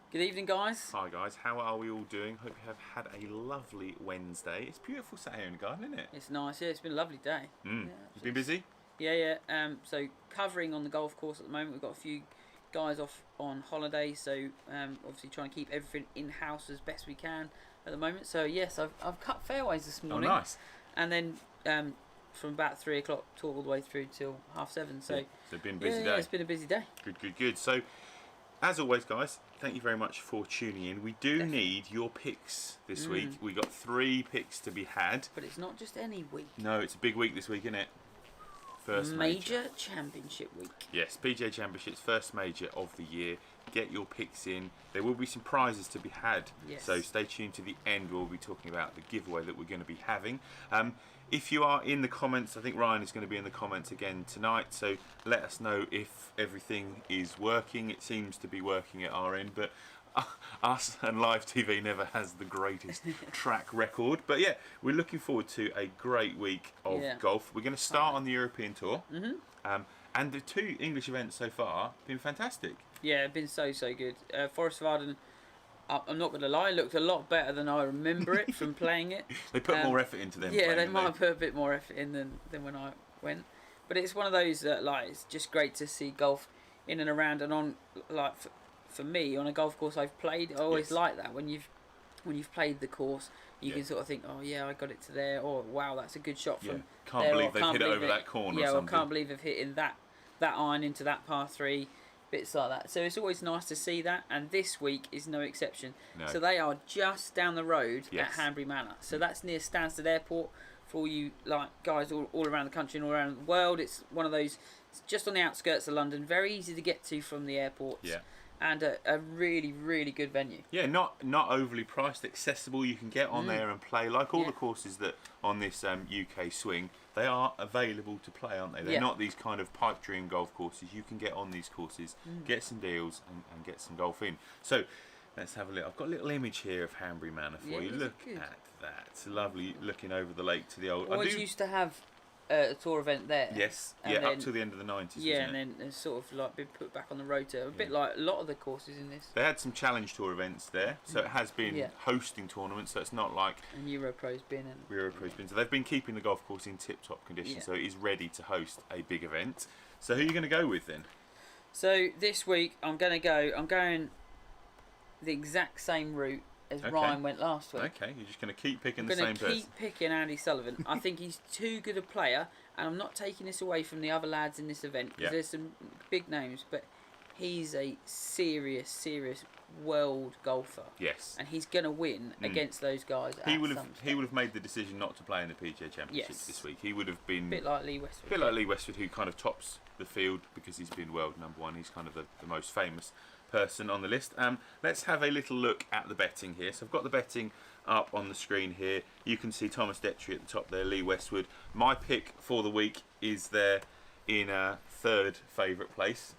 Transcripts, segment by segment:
Good evening, guys. Hi guys, how are we all doing? Hope you have had a lovely Wednesday. It's beautiful sat here in the garden, isn't it? It's nice, yeah, it's been a lovely day. Yeah, you've been busy? Yeah. So covering on the golf course at the moment, we've got a few guys off on holiday, so obviously trying to keep everything in-house as best we can at the moment. So yes, I've cut fairways this morning. Oh, nice. And then from about 3 o'clock all the way through till 7:30. So, so it's been a busy day. Yeah, it's been a busy day. Good. So, as always, guys, thank you very much for tuning in. We do Definitely need your picks this week. We got 3 picks to be had. But it's not just any week. No, it's a big week this week, isn't it? First major championship week. Yes, PGA Championship's first major of the year. Get your picks in. There will be some prizes to be had. Yes. So stay tuned to the end. We'll be talking about the giveaway that we're going to be having. If you are in the comments, I think Ryan is going to be in the comments again tonight. So let us know if everything is working. It seems to be working at our end, but us and live TV never has the greatest track record. But yeah, we're looking forward to a great week of golf. We're going to start on the European Tour. And the 2 English events so far have been fantastic. Yeah, it's been so good. Forest of Arden, I'm not going to lie, looked a lot better than I remember it from playing it. They put more effort into them. Yeah, they might have put a bit more effort in than when I went. But it's one of those that, like, it's just great to see golf in and around and on, like, for me, on a golf course I've played. I always like that when you've played the course, you can sort of think, oh yeah, I got it to there, or wow, that's a good shot from Can't there, believe they've hit it over that corner. Yeah, or something. I can't believe they've hit in that iron into that par 3. Bits like that. So it's always nice to see that, and this week is no exception. No. So they are just down the road at Hanbury Manor. So that's near Stansted Airport for all you guys all around the country and all around the world. It's one of those, it's just on the outskirts of London, very easy to get to from the airport. Yeah. And a really good venue. Yeah, not overly priced, accessible. You can get on there and play like all the courses that on this UK swing. They are available to play, aren't they? They're not these kind of pipe dream golf courses. You can get on these courses, get some deals, and get some golf in. So let's have a look. I've got a little image here of Hanbury Manor for you. Look at that. It's lovely looking over the lake to the old. Always used to have a tour event there. Yes, and up to the end of the 90s. Yeah, and then it's sort of like been put back on the rotor, a bit like a lot of the courses in this. They had some challenge tour events there, so it has been hosting tournaments. So it's not like and Europro's been. So they've been keeping the golf course in tip-top condition, so it is ready to host a big event. So who are you going to go with then? So this week I'm going the exact same route as Ryan went last week. Okay, you're just going to keep picking the same person. I'm going to keep picking Andy Sullivan. I think he's too good a player, and I'm not taking this away from the other lads in this event, because there's some big names, but he's a serious world golfer. Yes. And he's going to win against those guys. He would have made the decision not to play in the PGA Championships this week. He would have been... A bit like Lee Westwood. Who kind of tops the field because he's been world #1. He's kind of the most famous person on the list. Let's have a little look at the betting here. So I've got the betting up on the screen here. You can see Thomas Detry at the top there, Lee Westwood. My pick for the week is there in 3rd favourite place.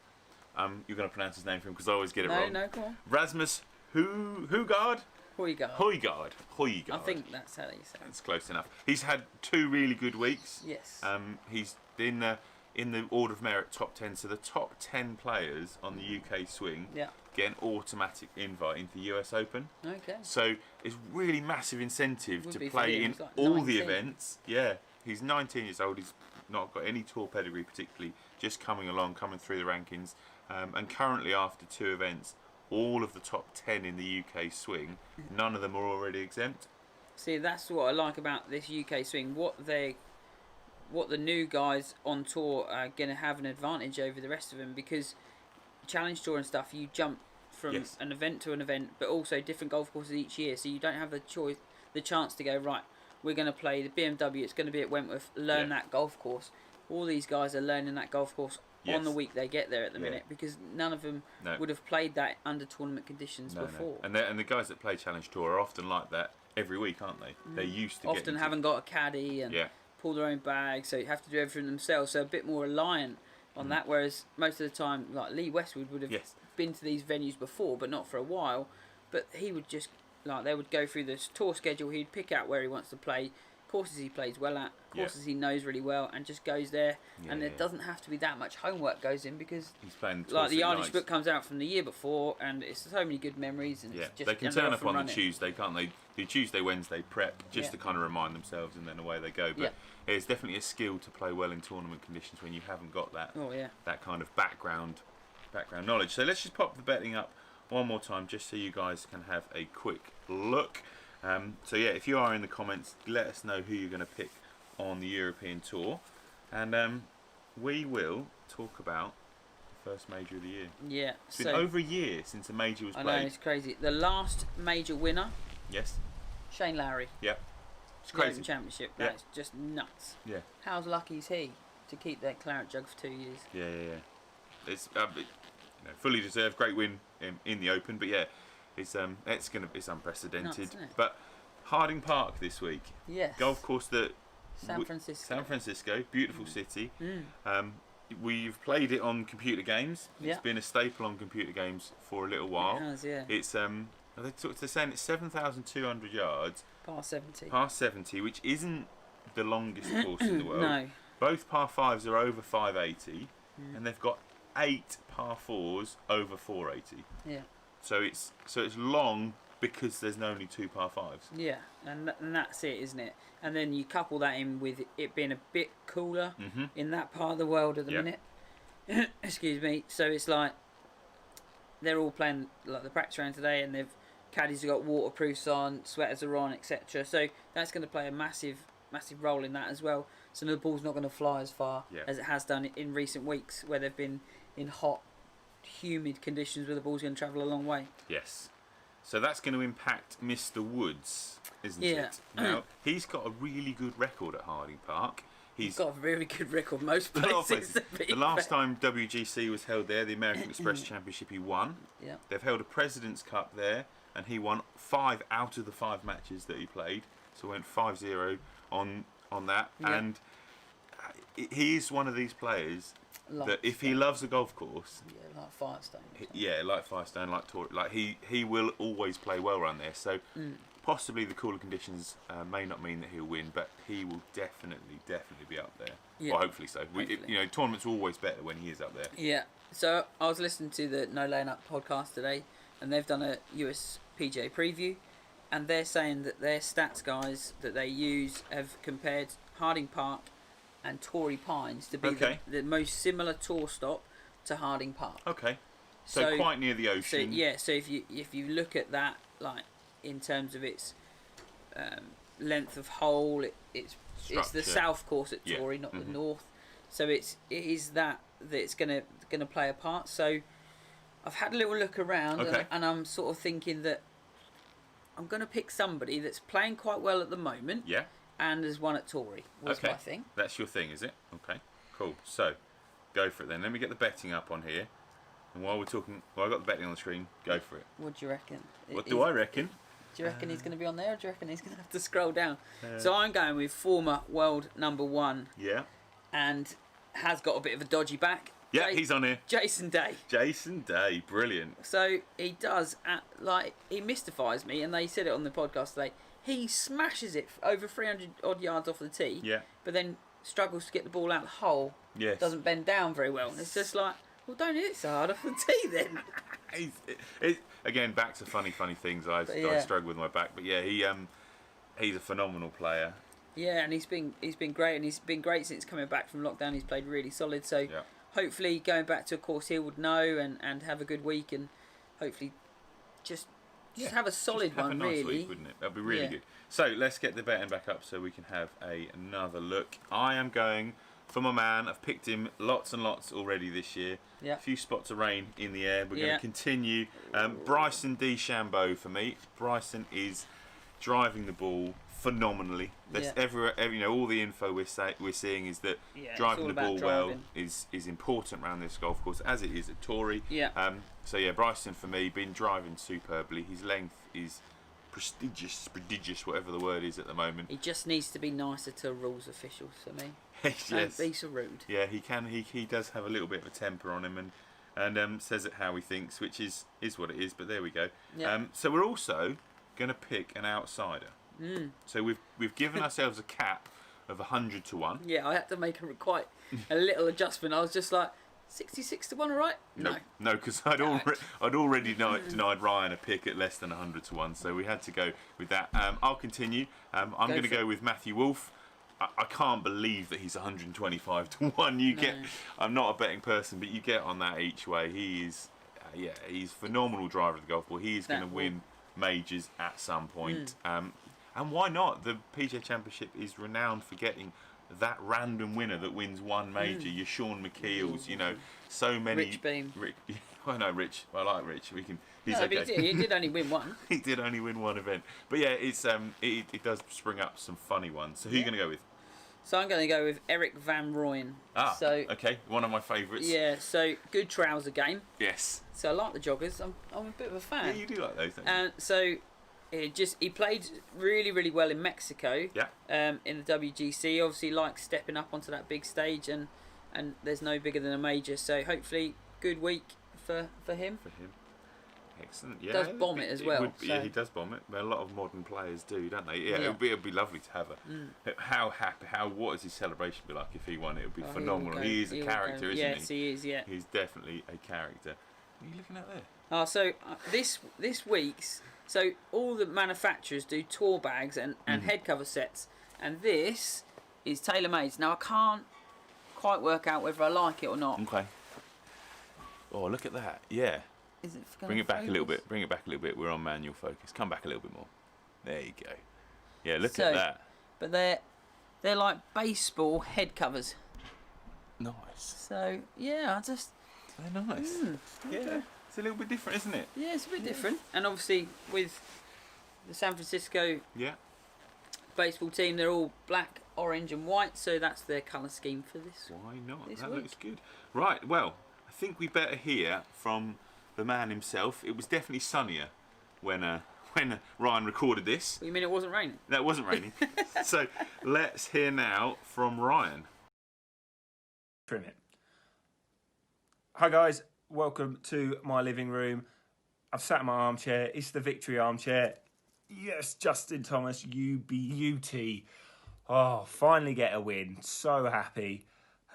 You're going to pronounce his name for him because I always get it wrong. No, come on. Rasmus Højgaard? Højgaard. I think that's how you say it. That's close enough. He's had 2 really good weeks. Yes. He's in the order of merit top 10, so the top 10 players on the UK swing get an automatic invite into the US Open. Okay. So it's really massive incentive to play in all the events. Yeah, he's 19 years old. He's not got any tour pedigree particularly, just coming through the rankings. And currently after 2 events, all of the top 10 in the UK swing, none of them are already exempt. See, that's what I like about this UK swing. What the new guys on tour are going to have an advantage over the rest of them, because Challenge Tour and stuff, you jump from an event to an event, but also different golf courses each year, so you don't have the chance to go, right, we're going to play the BMW, it's going to be at Wentworth, learn that golf course. All these guys are learning that golf course on the week they get there at the minute, because none of them would have played that under tournament conditions before. And the guys that play Challenge Tour are often like that. every week, aren't they? They're used to Often haven't got a caddy and pull their own bag, so you have to do everything themselves. So a bit more reliant on that. Whereas most of the time, like Lee Westwood would have been to these venues before, but not for a while. But he would just they would go through this tour schedule. He'd pick out where he wants to play, courses he plays well at, courses he knows really well, and just goes there. And there doesn't have to be that much homework goes in because he's playing like the Irish book comes out from the year before, and it's so many good memories. And it's just, they can turn up on the Tuesday, can't they? Do Tuesday, Wednesday prep just to kind of remind themselves, and then away they go. But it's definitely a skill to play well in tournament conditions when you haven't got that that kind of background knowledge. So let's just pop the betting up one more time, just so you guys can have a quick look. So yeah, if you are in the comments, let us know who you're going to pick on the European Tour, and we will talk about the first major of the year. Yeah, it's been over a year since a major was played. I know, it's crazy. The last major winner, Shane Lowry. Yeah, it's crazy. Open Championship. That's just nuts. Yeah. How's lucky is he to keep that claret jug for 2 years? Yeah. It's fully deserved. Great win in the Open, but it's unprecedented. Nuts, isn't it? But Harding Park this week. Yes. Golf course that San Francisco, beautiful city. We've played it on computer games. It's been a staple on computer games for a little while. It has, yeah. It's they're saying it's 7,200 yards. Par 70, which isn't the longest course in the world. No. Both par 5s are over 580, and they've got 8 par 4s over 480. Yeah. So it's long because there's only 2 par 5s. Yeah, and that's it, isn't it? And then you couple that in with it being a bit cooler in that part of the world at the minute. Excuse me. So it's like they're all playing like the practice round today, and caddies have got waterproofs on, sweaters are on, etc. So that's going to play a massive role in that as well. So the ball's not going to fly as far as it has done in recent weeks, where they've been in hot, humid conditions where the ball's going to travel a long way. Yes. So that's going to impact Mr. Woods, isn't it? Now, he's got a really good record at Harding Park. He's got a very good record most places. The last time WGC was held there, the American Express Championship, he won. Yeah. They've held a President's Cup there, and he won 5 out of the 5 matches that he played. So went 5-0 on that. Yeah. And he's one of these players that if he loves a golf course, like Firestone. Like Firestone, like Tory, like he will always play well around there. So possibly the cooler conditions may not mean that he'll win, but he will definitely be up there. Yeah. Well, hopefully so. Tournaments are always better when he is up there. Yeah. So I was listening to the No Laying Up podcast today, and they've done a US PGA preview, and they're saying that their stats guys that they use have compared Harding Park and Torrey Pines to be the most similar tour stop to Harding Park. Okay. So quite near the ocean. So if you look at that, like in terms of its length of hole, it's the south course at Torrey, not the north. So it is that it's gonna play a part. So I've had a little look around, and I'm sort of thinking that I'm gonna pick somebody that's playing quite well at the moment. Yeah. And has won at Torrey was my thing. That's your thing, is it? Okay, cool. So, go for it then. Let me get the betting up on here. And while I've got the betting on the screen, go for it. What do you reckon? What do I reckon? Do you reckon he's going to be on there, or do you reckon he's going to have to scroll down? So I'm going with former world number 1. Yeah. And has got a bit of a dodgy back. Yeah, he's on here. Jason Day. Jason Day, brilliant. So he does, he mystifies me, and they said it on the podcast today. He smashes it over 300 odd yards off the tee, but then struggles to get the ball out the hole. Yes. Doesn't bend down very well. And it's just like, well, don't hit it so hard off the tee then. Again, back to funny things. I struggle with my back, but he's a phenomenal player. Yeah, and he's been great, and he's been great since coming back from lockdown. He's played really solid. So hopefully going back to a course he would know and have a good week, and hopefully just have a solid have one, a nice really. Week, wouldn't it? That'd be really good. So let's get the betting back up so we can have another look. I am going for my man. I've picked him lots and lots already this year. Yeah. A few spots of rain in the air. We're going to continue. Bryson DeChambeau for me. Bryson is driving the ball phenomenally. That's everywhere. All the info we're seeing is that driving the ball well is important around this golf course, as it is at Torrey. Yeah. So Bryson for me, been driving superbly. His length is prodigious, whatever the word is at the moment. He just needs to be nicer to rules officials for me. Yes. Don't be so rude. Yeah, he can. He does have a little bit of a temper on him, and says it how he thinks, which is what it is. But there we go. Yeah. So we're also going to pick an outsider. So we've given ourselves a cap of 100 to 1. Yeah, I had to make quite a little adjustment. I was just like, 66 to 1, all right? No, because I'd already denied Ryan a pick at less than 100 to 1, so we had to go with that. I'll continue. I'm going to go with Matthew Wolff. I can't believe that he's 125 to 1. I'm not a betting person, but you get on that each way. He is, he's a phenomenal driver of the golf ball. He is going to win majors at some point. And why not? The PGA Championship is renowned for getting that random winner that wins one major. Your Sean McKeel's, so many. Rich Beam. I know Rich. I like Rich. He's no, okay. But he did only win one. He did only win one event. But yeah, it's it does spring up some funny ones. So who are you going to go with? So I'm going to go with Eric Van Rooyen. So okay, one of my favourites. Yeah, so good trouser game. Yes. So I like the joggers. I'm a bit of a fan. Yeah, you do like those, don't you? And so he played really, really well in Mexico. Yeah. In the WGC, obviously likes stepping up onto that big stage, and there's no bigger than a major. So hopefully, good week for him. For him. Excellent. Yeah. Does bomb it as well. Yeah, he does bomb it. But a lot of modern players do, don't they? Yeah. It'd be lovely to have How happy? What does his celebration be like if he won? It would be phenomenal. He is a character, isn't he? Yes, he is. Yeah. He's definitely a character. What are you looking at there? So this week's. So all the manufacturers do tour bags and head cover sets, and this is tailor-made. Now I can't quite work out whether I like it or not. Okay. Oh, look at that! Yeah. Is it Bring it back a little bit. Bring it back a little bit. We're on manual focus. Come back a little bit more. There you go. Yeah, look at that. But they're like baseball head covers. Nice. So yeah, they're nice. Yeah. It's a little bit different, isn't it? Yeah, it's a bit different. And obviously with the San Francisco baseball team, they're all black, orange and white, so that's their colour scheme for this. Why not? That looks good. Right, well, I think we better hear from the man himself. It was definitely sunnier when Ryan recorded this. You mean it wasn't raining? No, it wasn't raining. So let's hear now from Ryan. Trim it. Hi guys. Welcome to my living room. I've sat in my armchair. It's the victory armchair. Yes, Justin Thomas, you beauty. Oh, finally get a win. So happy.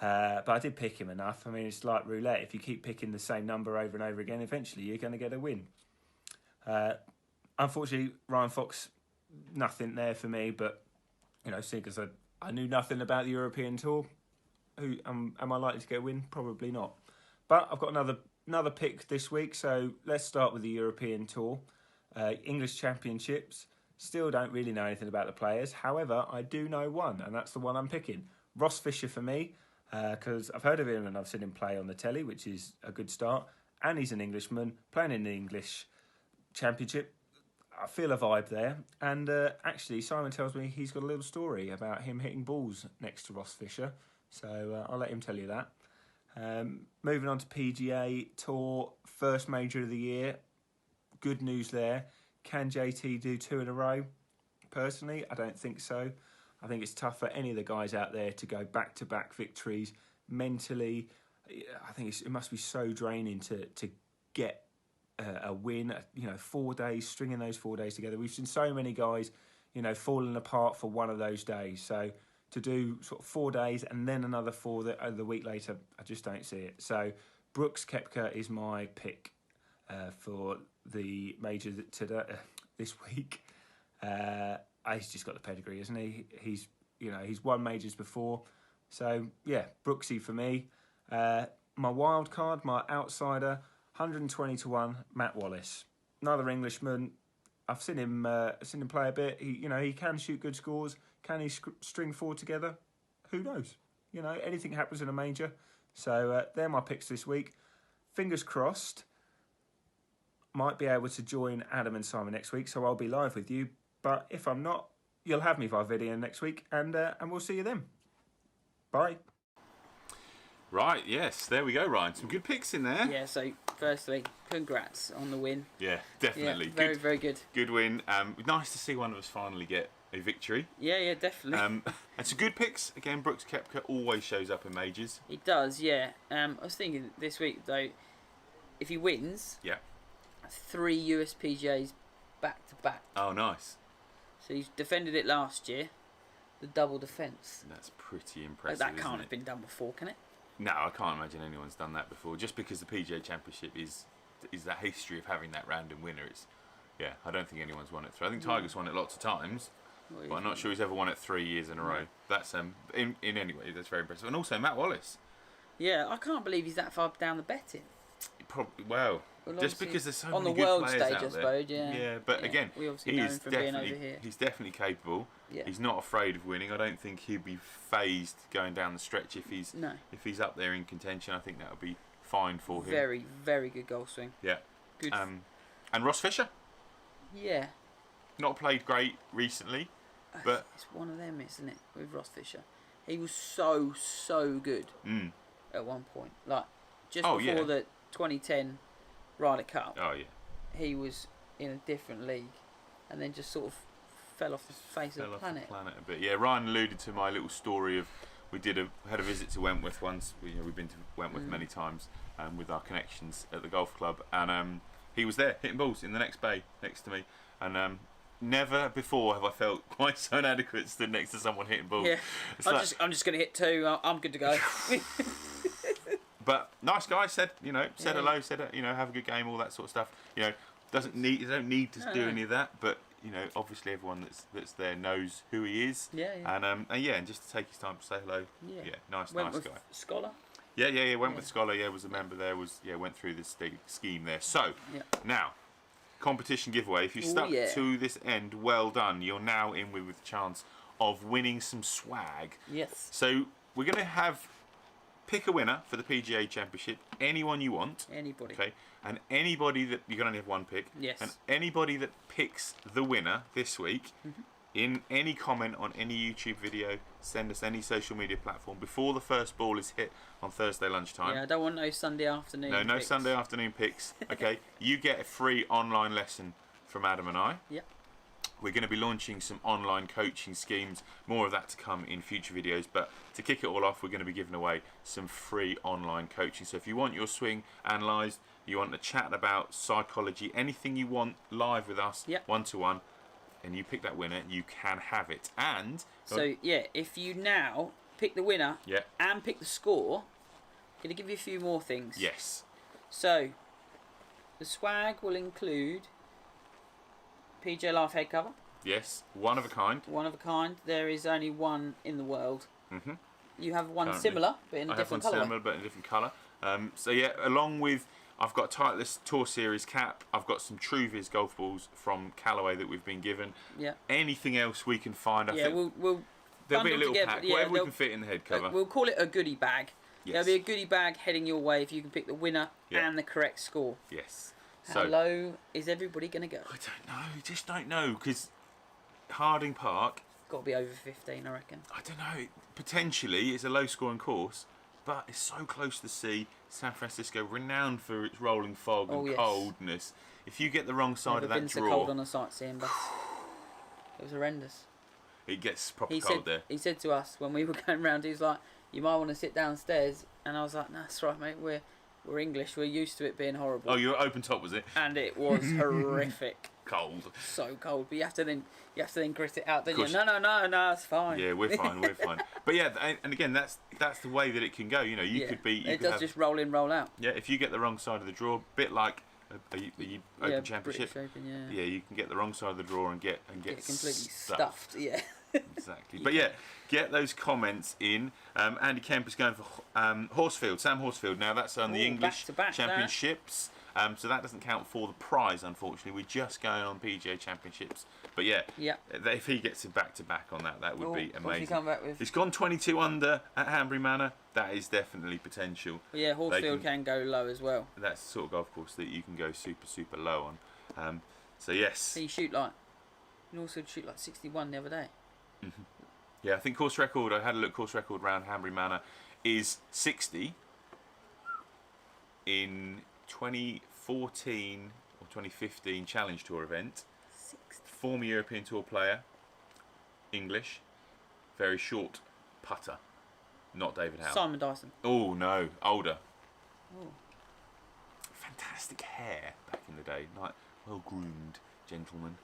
But I did pick him enough. I mean, it's like roulette. If you keep picking the same number over and over again, eventually you're going to get a win. Unfortunately, Ryan Fox, nothing there for me. But, seeing as I knew nothing about the European Tour, am I likely to get a win? Probably not. But I've got another pick this week, so let's start with the European Tour. English Championships. Still don't really know anything about the players. However, I do know one, and that's the one I'm picking. Ross Fisher for me, because I've heard of him and I've seen him play on the telly, which is a good start. And he's an Englishman, playing in the English Championship. I feel a vibe there. And actually, Simon tells me he's got a little story about him hitting balls next to Ross Fisher. So I'll let him tell you that. Moving on to PGA Tour, first major of the year. Good news there. Can JT do 2 in a row? Personally, I don't think so. I think it's tough for any of the guys out there to go back-to-back victories. Mentally, I think it must be so draining to get a win. 4 days, stringing those 4 days together. We've seen so many guys, falling apart for one of those days. So to do sort of 4 days and then another 4 the week later, I just don't see it. So Brooks Koepka is my pick for the major today, this week. He's just got the pedigree, isn't he? He's won majors before. So yeah, Brooksy for me. My wild card, my outsider, 120 to 1, Matt Wallace. Another Englishman. I've seen him play a bit. He can shoot good scores. Can he string 4 together? Who knows? Anything happens in a major. So they're my picks this week. Fingers crossed. Might be able to join Adam and Simon next week, so I'll be live with you. But if I'm not, you'll have me via video next week, and we'll see you then. Bye. Right, yes, there we go, Ryan. Some good picks in there. Yeah, so firstly, congrats on the win. Yeah, definitely. Yeah, very good. Good win. Nice to see one of us finally get a victory. Yeah, definitely. And some good picks. Again, Brooks Koepka always shows up in majors. He does, yeah. I was thinking this week, though, if he wins, Yeah. 3 US PGAs back to back. Oh, nice. So he's defended it last year, the double defence. That's pretty impressive. That can't isn't have been done before, can it? No, I can't imagine anyone's done that before. Just because the PGA Championship is that history of having that random winner. I don't think anyone's won it. I think Tiger's won it lots of times, but I'm not sure he's ever won it 3 years in a row. That's in any way, that's very impressive. And also Matt Wallace. Yeah, I can't believe he's that far down the betting. Probably just because there's so on many the world good players stage, out I suppose. Yeah. Yeah, but again, we obviously know him from being over here. He's definitely capable. Yeah. He's not afraid of winning. I don't think he'd be phased going down the stretch if he's up there in contention. I think that would be fine for him. Very, very good golf swing. Yeah. Good. And Ross Fisher. Yeah. Not played great recently, but it's one of them, isn't it? With Ross Fisher, he was so good at one point. Like just before the 2010 Ryder Cup. Oh yeah. He was in a different league, and then just sort of fell off the face of the planet. A bit. Yeah, Ryan alluded to my little story of we had a visit to Wentworth once. We've been to Wentworth many times with our connections at the golf club, and he was there hitting balls in the next bay next to me, and never before have I felt quite so inadequate stood next to someone hitting balls. Yeah, I'm just going to hit 2. I'm good to go. But nice guy, said hello, said have a good game, all that sort of stuff. You don't need to do any of that, but obviously everyone that's there knows who he is. Yeah. And just to take his time to say hello. Yeah, nice guy. Scholar. Yeah. Went with Scholar. Yeah, was a member there. Went through this scheme there. So now, competition giveaway. If you stuck to this end, well done. You're now in with a chance of winning some swag. Yes. So we're going to pick a winner for the PGA Championship. Anyone you want. Anybody. Okay. And anybody that you can only have one pick. Yes. And anybody that picks the winner this week. In any comment on any YouTube video, send us any social media platform before the first ball is hit on Thursday lunchtime. Yeah, I don't want no Sunday afternoon. No picks. Sunday afternoon picks. Okay, you get a free online lesson from Adam and I. Yep. We're going to be launching some online coaching schemes. More of that to come in future videos. But to kick it all off, we're going to be giving away some free online coaching. So if you want your swing analysed, you want to chat about psychology, anything you want live with us, one-to-one, and you pick that winner, you can have it. And so if you now pick the winner and pick the score, I'm going to give you a few more things. Yes. So the swag will include PJ Life head cover. Yes, one of a kind. One of a kind. There is only one in the world. Mm-hmm. You have one similar, but in a different colour. Similar, but in a different colour. Along with, I've got a Titleist Tour Series cap. I've got some Truviz golf balls from Callaway that we've been given. Yeah. Anything else we can find? I think we'll there'll be a little together, pack, whatever we can fit in the head cover. We'll call it a goodie bag. Yes. There'll be a goodie bag heading your way if you can pick the winner and the correct score. Yes. How low is everybody going to go? I don't know. Just don't know, because Harding Park. Got to be over 15, I reckon. I don't know. Potentially, it's a low-scoring course, but it's so close to the sea. San Francisco, renowned for its rolling fog and coldness. If you get the wrong side of that draw, been so cold on a sightseeing bus. It was horrendous. It gets proper cold there. He said to us when we were going round, he was like, "You might want to sit downstairs," and I was like, "No, that's right, mate. We're English. We're used to it being horrible." Oh, you're open top, was it? And it was horrific. Cold. So cold. But you have to then grit it out, don't you? No, it's fine. Yeah, we're fine. But yeah, and again, that's the way that it can go. You could be. It does just roll in, roll out. Yeah, if you get the wrong side of the draw, bit like the Open Championship. British Open, yeah, you can get the wrong side of the draw and get completely stuffed. Yeah. Exactly. But get those comments in. Andy Kemp is going for Horsfield, Sam Horsfield. Now that's on the English Championships. So that doesn't count for the prize, unfortunately. We're just going on PGA Championships. But if he gets it back to back on that would be amazing. He come back with? He's gone 22 under at Hanbury Manor. That is definitely potential. But yeah, Horsfield can go low as well. That's the sort of golf course that you can go super, super low on. So yes. You can also shoot like 61 the other day. Mm-hmm. Yeah, I think course record, I had a look, course record round Hanbury Manor is 60 in 2014 or 2015 Challenge Tour event. 60. Former European Tour player, English, very short putter. Not David Howe. Simon Dyson. Oh no, older. Oh. Fantastic hair back in the day, like well groomed gentleman,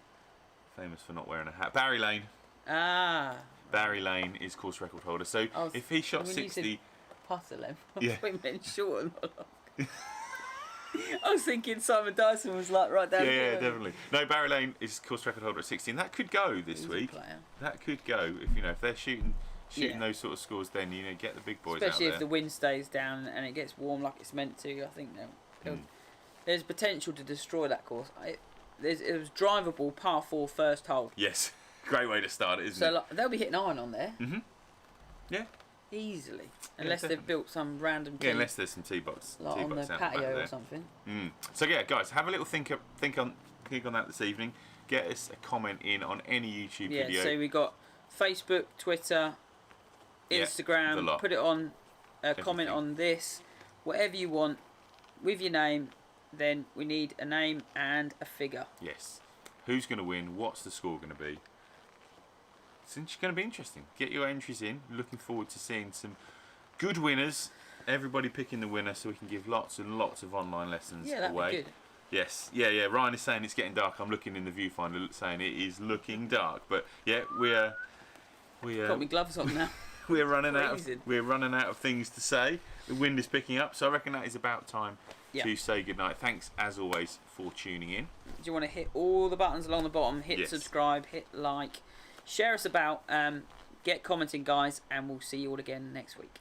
famous for not wearing a hat. Barry Lane. Ah. Barry Lane is course record holder. So if he shot when 60, you said putter length, Yeah. I meant short and not long. I was thinking Simon Dyson was like right down yeah, there. definitely. No, Barry Lane is course record holder at 16. That could go this He's a week. player. That could go if they're shooting Yeah. those sort of scores. Then get the big boys Especially out if there. the wind stays down and it gets warm like it's meant to. I think there's potential to destroy that course. It was drivable par 4 first hole. Yes, great way to start it, isn't So it? like, they'll be hitting iron on there. Yeah. Easily. Unless they've definitely. built some random tee, Yeah, unless there's some tee box like on the out back patio there. or something. So yeah, guys, have a little think on that this evening. Get us a comment in on any YouTube Yeah, video. so we got Facebook, Twitter, Yeah, Instagram. the lot. Put it on, comment Everything. on this, whatever you want, with your name. Then we need a name and a figure. Yes. Who's going to win? What's the score going to be? It's going to be interesting. Get your entries in. Looking forward to seeing some good winners. Everybody picking the winner so we can give lots and lots of online lessons Yeah, that'd away. be good. Yes, yeah. Ryan is saying it's getting dark. I'm looking in the viewfinder saying it is looking dark. But yeah, we're Got my gloves on now. we're running Freezing. we're running out of things to say. The wind is picking up, so I reckon that is about time to say goodnight. Thanks as always for tuning in. Do you want to hit all the buttons along the bottom? Hit Yes. subscribe, hit like, share us about, get commenting, guys, and we'll see you all again next week.